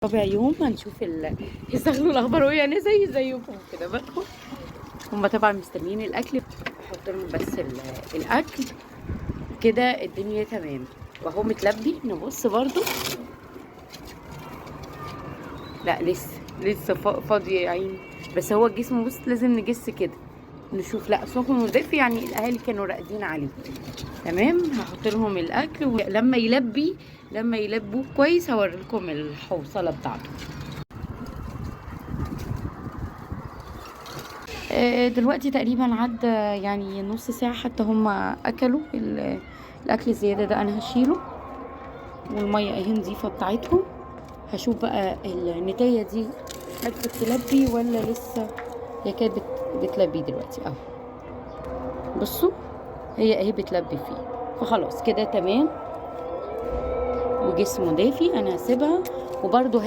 رابع يوم هنشوف يستغلوا الاخبار وهي انا زيكم كده بالكم. هما طبعا مستنيين الاكل، بحط لهم بس الاكل كده الدنيا تمام. وهو متلبي. نبص برضو، لا لسه فاضي يا عيني. بس هو الجسم بص لازم نجس كده نشوف. لا سخن ودافي، يعني الاهالي كانوا راقدين عليه تمام. هحط لهم الاكل ولما يلبوه كويس هوريلكم الحوصله بتاعته. دلوقتي تقريبا عدى يعني نص ساعه حتى هم اكلوا الاكل الزياده ده. انا هشيله والميه اهي نظيفه بتاعتهم. هشوف بقى النتايه دي عرفت تلبي ولا لسه. هي كانت بتلبي دلوقتي اهو. بصوا هي اهي بتلبي فيه، فخلاص كده تمام وجسمه دافي. انا هسيبها وبرده